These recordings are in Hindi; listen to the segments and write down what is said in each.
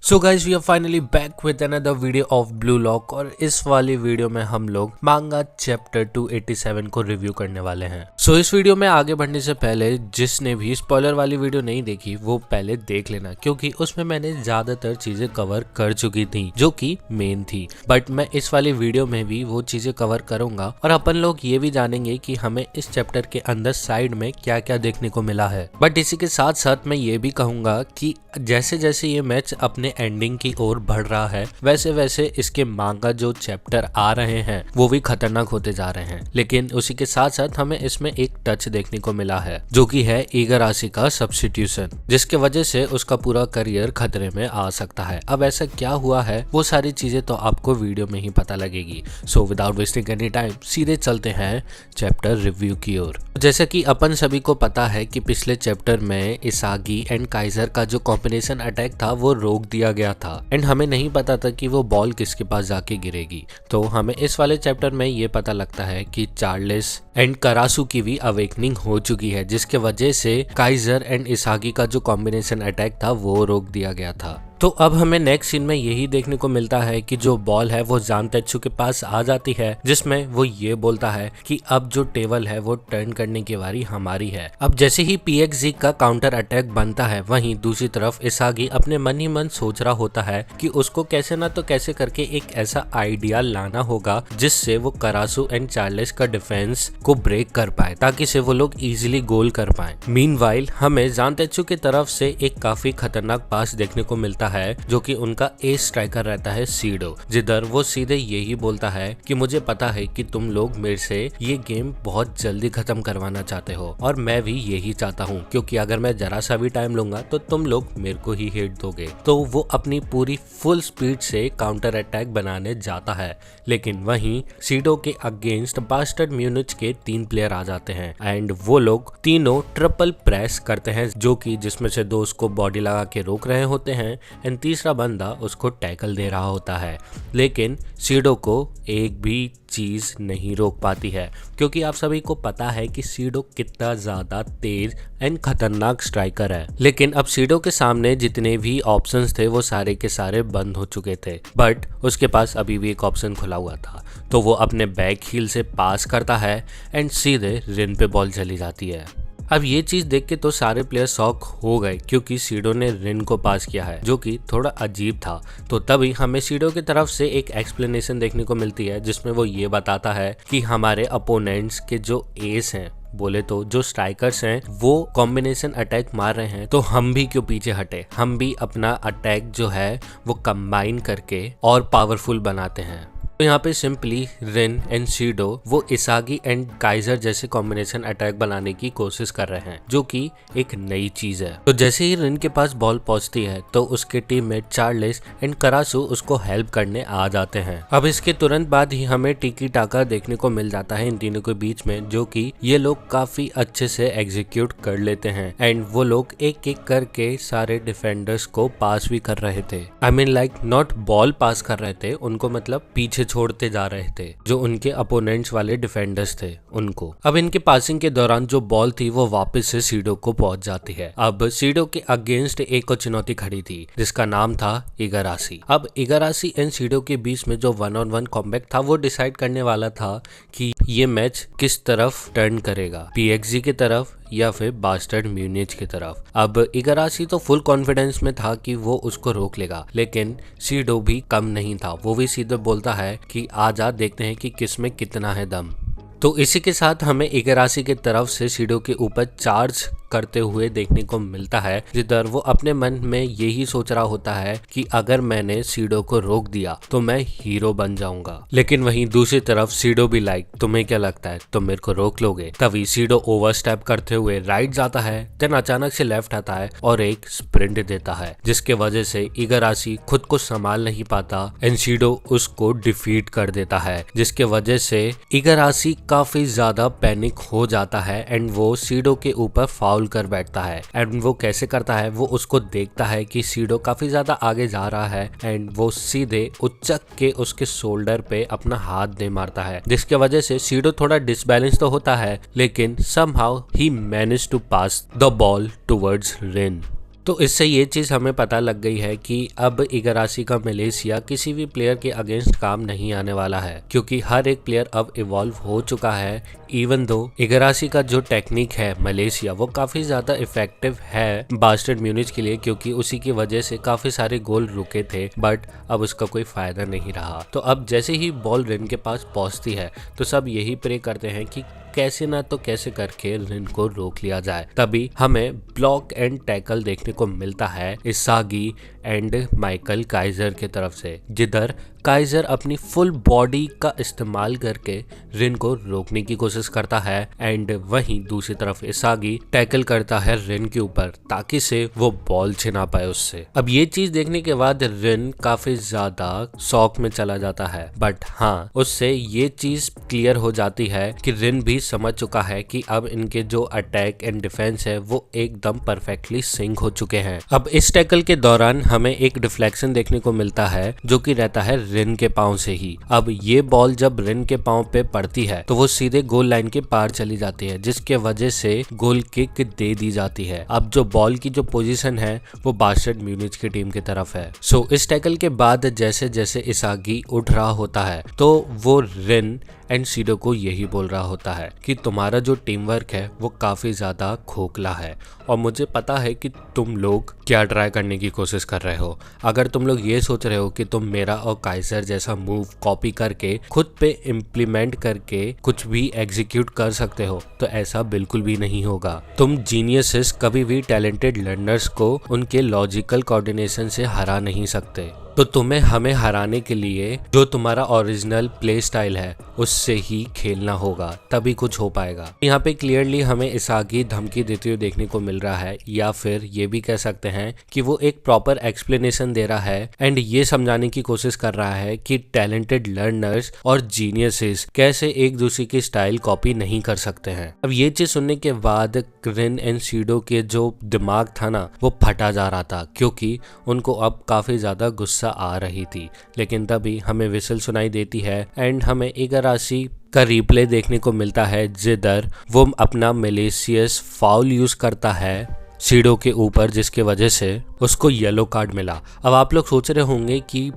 So guys we are finally back with another video of Blue Lock और इस वाली वीडियो में हम लोग मांगा चैप्टर 287 को रिव्यू करने वाले हैं। सो इस वीडियो में आगे बढ़ने से पहले जिसने भी स्पॉइलर वाली वीडियो नहीं देखी वो पहले देख लेना, क्योंकि उसमें मैंने ज्यादातर चीजें कवर कर चुकी थी जो कि मेन थी। बट मैं इस वाली वीडियो में भी वो चीजें कवर करूंगा और अपन लोग ये भी जानेंगे कि हमें इस चैप्टर के अंदर साइड में क्या क्या देखने को मिला है। बट इसी के साथ साथ मैं ये भी कहूंगा कि जैसे जैसे ये मैच अपने एंडिंग की ओर बढ़ रहा है वैसे वैसे इसके मांगा जो चैप्टर आ रहे हैं वो भी खतरनाक होते जा रहे हैं। लेकिन उसी के साथ साथ हमें इसमें एक टच देखने को मिला है जो कि है इगाराशी का सब्स्टिट्यूशन, जिसके वजह से उसका पूरा करियर खतरे में आ सकता है। अब ऐसा क्या हुआ है वो सारी चीजें तो आपको वीडियो में ही पता लगेगी। So without wasting any time सीधे चलते हैं चैप्टर रिव्यू की ओर। जैसा कि अपन सभी को पता है कि पिछले चैप्टर में इसागी एंड काइजर का जो कॉम्बिनेशन अटैक था वो रोक दिया गया था एंड हमें नहीं पता था कि वो बॉल किसके पास जाके गिरेगी। तो हमें इस वाले चैप्टर में ये पता लगता है कि चार्ल्स एंड करासू की भी अवेकनिंग हो चुकी है, जिसके वजह से काइजर एंड इसागी का जो कॉम्बिनेशन अटैक था वो रोक दिया गया था। तो अब हमें नेक्स्ट सीन में यही देखने को मिलता है कि जो बॉल है वो जान तेत्सु के पास आ जाती है, जिसमें वो ये बोलता है कि अब जो टेबल है वो टर्न करने की बारी हमारी है। अब जैसे ही पीएक्सजी का काउंटर अटैक बनता है वहीं दूसरी तरफ इसागी अपने मन ही मन सोच रहा होता है कि उसको कैसे ना तो कैसे करके एक ऐसा आइडिया लाना होगा जिससे वो करासू एंड चार्ल्स का डिफेंस को ब्रेक कर पाए ताकि से वो लोग इजीली गोल कर पाए। मीनवाइल हमें जान तेत्सु की तरफ से एक काफी खतरनाक पास देखने को मिलता है जो कि उनका एस स्ट्राइकर रहता है सीडो, जिधर वो सीधे यही बोलता है कि मुझे पता है कि तुम लोग मेरे से ये गेम बहुत जल्दी खत्म करवाना चाहते हो और मैं भी यही चाहता हूँ, क्योंकि अगर मैं जरा सा भी टाइम लूंगा तो तुम लोग मेरे को ही हिट दोगे। तो वो अपनी पूरी फुल स्पीड से काउंटर अटैक बनाने जाता है, लेकिन वहीं सीडो के अगेंस्ट बास्टर्ड म्यूनिच के 3 प्लेयर आ जाते हैं एंड वो लोग तीनों ट्रिपल प्रेस करते हैं, जो कि जिसमें से 2 उसको बॉडी लगा के रोक रहे होते हैं एंड तीसरा बंदा उसको टैकल दे रहा होता है। लेकिन सीडो को एक भी चीज नहीं रोक पाती है, क्योंकि आप सभी को पता है कि सीडो कितना ज्यादा तेज एंड खतरनाक स्ट्राइकर है। लेकिन अब सीडो के सामने जितने भी ऑप्शंस थे वो सारे के सारे बंद हो चुके थे, बट उसके पास अभी भी एक ऑप्शन खुला हुआ था। तो वो अपने बैक हील से पास करता है एंड सीधे रिन पे बॉल चली जाती है। अब ये चीज देख के तो सारे प्लेयर शॉक हो गए, क्योंकि सीडो ने रिन को पास किया है जो कि थोड़ा अजीब था। तो तभी हमें सीडो की तरफ से एक एक्सप्लेनेशन देखने को मिलती है जिसमें वो ये बताता है कि हमारे अपोनेंट्स के जो एस हैं, बोले तो जो स्ट्राइकर्स हैं, वो कॉम्बिनेशन अटैक मार रहे हैं, तो हम भी क्यों पीछे हटे, हम भी अपना अटैक जो है वो कंबाइन करके और पावरफुल बनाते हैं। तो यहाँ पे सिंपली रिन एंड सीडो वो इसागी एंड काइजर जैसे कॉम्बिनेशन अटैक बनाने की कोशिश कर रहे हैं, जो कि एक नई चीज है। तो जैसे ही रिन के पास बॉल पहुंचती है तो उसके टीममेट चार्ल्स एंड करासू उसको हेल्प करने आ जाते हैं। अब इसके तुरंत बाद ही हमें टिकी टाका देखने को मिल जाता है इन तीनों के बीच में, जो कि ये लोग काफी अच्छे से एग्जीक्यूट कर लेते हैं एंड वो लोग एक एक करके सारे डिफेंडर्स को पास भी कर रहे थे। I mean like not ball pass कर रहे थे उनको, मतलब पीछे छोड़ते जा रहे थे जो उनके अपोनेंट्स वाले डिफेंडर्स थे उनको। अब इनके पासिंग के दौरान जो बॉल थी वो वापस से सीडो को पहुंच जाती है। अब सीडो के अगेंस्ट एक और चुनौती खड़ी थी जिसका नाम था इगाराशी। अब इगाराशी एंड सीडो के बीच में जो 1-on-1 कॉम्बैट था वो डिसाइड करने वाला था कि ये मैच किस तरफ टर्न करेगा, पीएक्सजी की तरफ या फिर बास्टर्ड म्यूनिच की तरफ। अब इगाराशी तो फुल कॉन्फिडेंस में था कि वो उसको रोक लेगा, लेकिन सीडो भी कम नहीं था। वो भी सीधे बोलता है कि आजा देखते हैं कि किस में कितना है दम। तो इसी के साथ हमें इगाराशी की तरफ से सीडो के ऊपर चार्ज करते हुए देखने को मिलता है, जिधर वो अपने मन में यही सोच रहा होता है कि अगर मैंने सीडो को रोक दिया तो मैं हीरो बन जाऊंगा। लेकिन वहीं दूसरी तरफ सीडो भी लाइक तुम्हें क्या लगता है तुम मेरे को रोक लोगे। तभी सीडो ओवरस्टेप करते हुए राइट जाता है, देन अचानक से लेफ्ट आता है और एक स्प्रिंट देता है, जिसके वजह से इगाराशी खुद को संभाल नहीं पाता एंड सीडो उसको डिफीट कर देता है, जिसके वजह से इगाराशी काफी ज्यादा पैनिक हो जाता है एंड वो सीडो के ऊपर फाउल कर बैठता है। एंड वो कैसे करता है, वो उसको देखता है कि सीडो काफी ज्यादा आगे जा रहा है एंड वो सीधे उचक के उसके शोल्डर पे अपना हाथ दे मारता है, जिसके वजह से सीडो थोड़ा डिसबैलेंस तो होता है, लेकिन समहाउ ही manage to pass the ball towards Rin. तो इससे ये चीज हमें पता लग गई है कि अब इगरासी का मलेशिया किसी भी प्लेयर के अगेंस्ट काम नहीं आने वाला है, क्योंकि हर एक प्लेयर अब इवॉल्व हो चुका है। इवन दो इगरासी का जो टेक्निक है मलेशिया वो काफी ज्यादा इफेक्टिव है बास्टर्ड म्यूनिच के लिए, क्योंकि उसी की वजह से काफी सारे गोल रुके थे, बट अब उसका कोई फायदा नहीं रहा। तो अब जैसे ही बॉल रिन के पास पहुंचती है तो सब यही प्रे करते हैं कि कैसे ना तो कैसे करके रिन को रोक लिया जाए। तभी हमें ब्लॉक एंड टैकल देखने को मिलता है इसागी एंड माइकल काइजर की तरफ से, जिधर काइजर अपनी फुल बॉडी का इस्तेमाल करके रिन को रोकने की कोशिश करता है एंड वहीं दूसरी तरफ इसागी टैकल करता है रिन के ऊपर ताकि से वो बॉल छिना पाए उससे। अब ये चीज देखने के बाद रिन काफी ज्यादा शॉक में चला जाता है, बट हाँ उससे ये चीज क्लियर हो जाती है कि रिन भी समझ चुका है कि अब इनके जो अटैक एंड डिफेंस है वो एकदम परफेक्टली सिंक हो चुके हैं। अब इस टैकल के दौरान हमें एक डिफ्लेक्शन देखने को मिलता है जो कि रहता है रिन के पांव से ही। अब ये बॉल जब रिन के पांव पे पड़ती है तो वो सीधे गोल लाइन के पार चली जाती है, जिसके वजह से गोल किक दे दी जाती है। अब जो बॉल की जो पोजीशन है वो बास्टर्ड म्यूनिच की टीम की तरफ है। सो इस टैकल के बाद जैसे जैसे इसागी उठ रहा होता है तो वो रिन एंड सीडो को यही बोल रहा होता है कि तुम्हारा जो टीम वर्क है वो काफी ज्यादा खोखला है और मुझे पता है कि तुम लोग क्या ट्राई करने की कोशिश कर रहे हो। अगर तुम लोग ये सोच रहे हो कि तुम मेरा और काइजर जैसा मूव कॉपी करके खुद पे इम्प्लीमेंट करके कुछ भी एग्जीक्यूट कर सकते हो तो ऐसा बिल्कुल भी नहीं होगा। तुम जीनियसेस कभी भी टैलेंटेड लर्नर्स को उनके लॉजिकल कोऑर्डिनेशन से हरा नहीं सकते। तो तुम्हें हमें हराने के लिए जो तुम्हारा ओरिजिनल प्ले स्टाइल है उससे ही खेलना होगा, तभी कुछ हो पाएगा। यहाँ पे क्लियरली हमें इसागी धमकी देते हुए देखने को मिल रहा है, या फिर ये भी कह सकते हैं कि वो एक प्रॉपर एक्सप्लेनेशन दे रहा है एंड ये समझाने की कोशिश कर रहा है कि टैलेंटेड लर्नर्स और जीनियसेस कैसे एक दूसरे की स्टाइल कॉपी नहीं कर सकते हैं। अब ये चीज सुनने के बाद रिन एंड सीडो के जो दिमाग था ना वो फटा जा रहा था, क्योंकि उनको अब काफी ज्यादा गुस्सा आ रही थी। लेकिन तभी हमें विसल सुनाई देती है एंड हमें इगरासी का रिप्ले देखने को मिलता है, जिधर वो अपना मलेशियस फाउल यूज करता है सीडो के ऊपर, जिसके वजह से उसको येलो कार्ड मिला। अब आप लोग सोच रहे होंगे कि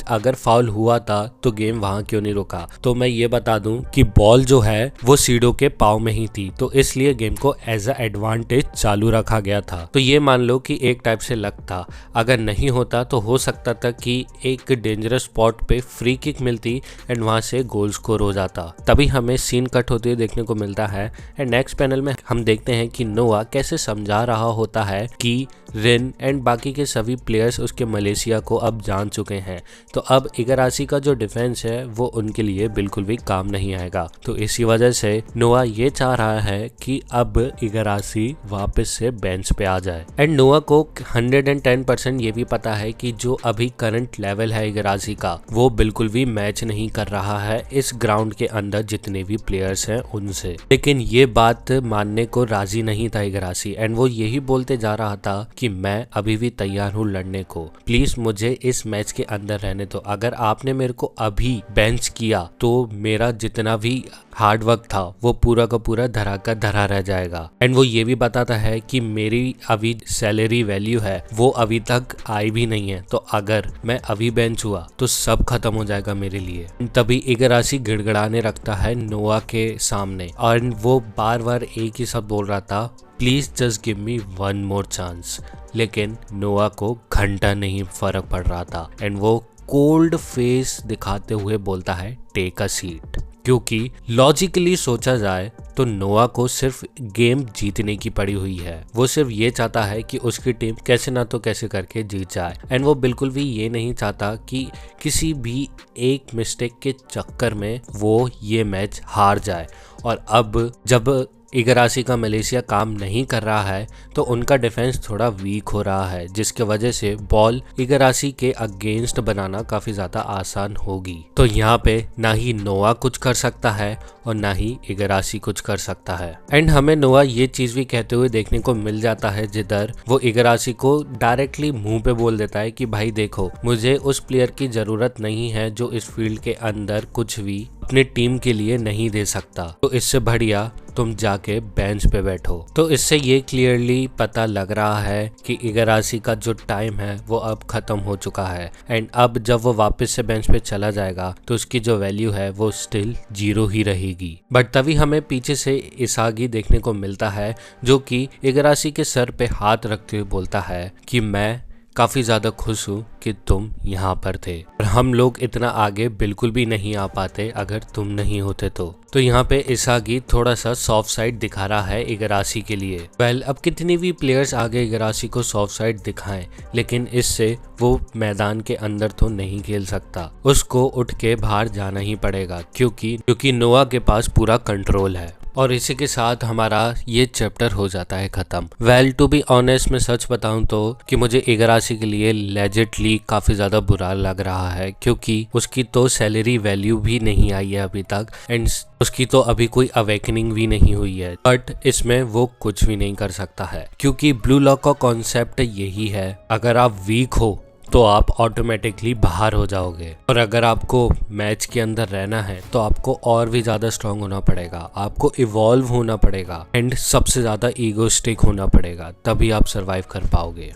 अगर फाउल हुआ था तो गेम वहां क्यों नहीं रुका, तो मैं ये बता दूं कि बॉल जो है वो सीडो के पाव में ही थी, तो इसलिए गेम को एज अ एडवांटेज चालू रखा गया था। तो ये मान लो कि एक टाइप से लक था। अगर नहीं होता तो हो सकता था कि एक डेंजरस स्पॉट पे फ्री किक मिलती एंड वहां से गोल स्कोर हो जाता। तभी हमें सीन कट होते हुए देखने को मिलता है एंड नेक्स्ट पैनल में हम देखते हैं कि नोआ कैसे समझा रहा होता है कि रिन एंड बाकी के सभी प्लेयर्स उसके मलेशिया को अब जान चुके हैं, तो अब इगरासी का जो डिफेंस है वो उनके लिए बिल्कुल भी काम नहीं आएगा। तो इसी वजह से नोआ ये चाह रहा है कि अब इगरासी वापस से बेंच पे आ जाए एंड नोआ को 110% ये भी पता है कि जो अभी करंट लेवल है इगरासी का वो बिल्कुल भी मैच नहीं कर रहा है इस ग्राउंड के अंदर जितने भी प्लेयर्स हैं उनसे। लेकिन ये बात मानने को राजी नहीं था इगरासी एंड वो यही बोलते जा रहा था कि मैं अभी भी तैयार हूँ लड़ने को, प्लीज मुझे इस मैच के अंदर रहने दो। अगर आपने मेरे को अभी बेंच किया तो मेरा जितना भी हार्ड वर्क था वो पूरा का पूरा धरा का धरा रह जाएगा। एंड वो ये भी बताता है कि मेरी अभी सैलरी वैल्यू है वो अभी तक आई भी नहीं है, तो अगर मैं अभी बेंच हुआ तो सब खत्म हो जाएगा मेरे लिए। तभी इगरासी गिड़गिड़ाने रखता है नोआ के सामने और वो बार बार एक ही शब्द बोल रहा था, please just give me one more chance. लेकिन नोआ को घंटा नहीं फर्क पड़ रहा था एंड वो कोल्ड फेस दिखाते हुए बोलता है टेक अ सीट, क्योंकि लॉजिकली सोचा जाए तो नोआ को सिर्फ गेम जीतने की पड़ी हुई है। वो सिर्फ ये चाहता है कि उसकी टीम कैसे ना तो कैसे करके जीत जाए एंड वो बिल्कुल भी ये नहीं चाहता कि किसी भी एक मिस्टेक के चक्कर में वो ये मैच हार जाए। और अब जब इगरासी का मलेशिया काम नहीं कर रहा है तो उनका डिफेंस थोड़ा वीक हो रहा है, जिसके वजह से बॉल इगरासी के अगेंस्ट बनाना काफी ज्यादा आसान होगी। तो यहाँ पे ना ही नोआ कुछ कर सकता है और ना ही इगरासी कुछ कर सकता है। एंड हमें नोआ ये चीज भी कहते हुए देखने को मिल जाता है, जिधर वो इगरासी को डायरेक्टली मुंह पे बोल देता है कि भाई देखो, मुझे उस प्लेयर की जरूरत नहीं है जो इस फील्ड के अंदर कुछ भी अपनी टीम के लिए नहीं दे सकता, तो इससे बढ़िया तुम जाके बेंच पे बैठो। तो इससे ये क्लियरली पता लग रहा है कि इगारासी का जो टाइम है वो अब खत्म हो चुका है एंड अब जब वो वापस से बेंच पे चला जाएगा तो उसकी जो वैल्यू है वो स्टिल 0 ही रहेगी। बट तभी हमें पीछे से इसागी देखने को मिलता है जो कि इगारासी के सर पे हाथ रखते हुए बोलता है कि मैं काफी ज्यादा खुश हूँ कि तुम यहाँ पर थे और हम लोग इतना आगे बिल्कुल भी नहीं आ पाते अगर तुम नहीं होते तो यहाँ पे इसागी थोड़ा सा सॉफ्ट साइड दिखा रहा है इगारासी के लिए। अब कितनी भी प्लेयर्स आगे इगारासी को सॉफ्ट साइड दिखाएं, लेकिन इससे वो मैदान के अंदर तो नहीं खेल सकता, उसको उठ के बाहर जाना ही पड़ेगा क्योंकि नोआ के पास पूरा कंट्रोल है। और इसी के साथ हमारा ये चैप्टर हो जाता है खत्म। टू बी ऑनेस्ट, मैं सच बताऊं तो कि मुझे इगारासी के लिए लेजिटली काफी ज्यादा बुरा लग रहा है क्योंकि उसकी तो सैलरी वैल्यू भी नहीं आई है अभी तक एंड उसकी तो अभी कोई अवेकनिंग भी नहीं हुई है। बट इसमें वो कुछ भी नहीं कर सकता है क्योंकि ब्लू लॉक का कॉन्सेप्ट यही है, अगर आप वीक हो तो आप ऑटोमेटिकली बाहर हो जाओगे और अगर आपको मैच के अंदर रहना है तो आपको और भी ज्यादा स्ट्रांग होना पड़ेगा, आपको इवॉल्व होना पड़ेगा एंड सबसे ज्यादा ईगोस्टिक होना पड़ेगा, तभी आप सरवाइव कर पाओगे।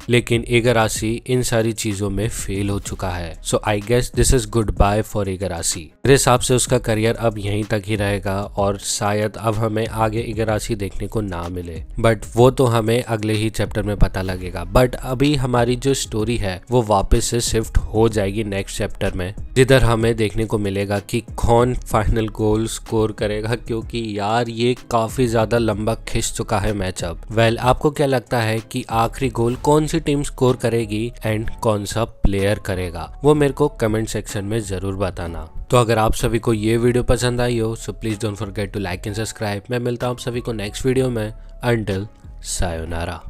लेकिन इगारासी इन सारी चीजों में फेल हो चुका है। So I guess this is goodbye for Igarashi. मेरे हिसाब से उसका करियर अब यहीं तक ही रहेगा और शायद अब हमें आगे इगारासी देखने को ना मिले, बट वो तो हमें अगले ही चैप्टर में पता लगेगा। बट अभी हमारी जो स्टोरी है वो वापस से शिफ्ट हो जाएगी नेक्स्ट चैप्टर में, जिधर हमें देखने को मिलेगा कि कौन फाइनल गोल स्कोर करेगा, क्योंकि यार ये काफी ज्यादा लंबा खिंच चुका है मैचअप। आपको क्या लगता है कि आखिरी गोल कौन सी टीम स्कोर करेगी एंड कौन सा प्लेयर करेगा, वो मेरे को कमेंट सेक्शन में जरूर बताना। तो अगर आप सभी को ये वीडियो पसंद आई हो so please don't forget to like and subscribe. मैं मिलता हूँ आप सभी को नेक्स्ट वीडियो में। Until sayonara.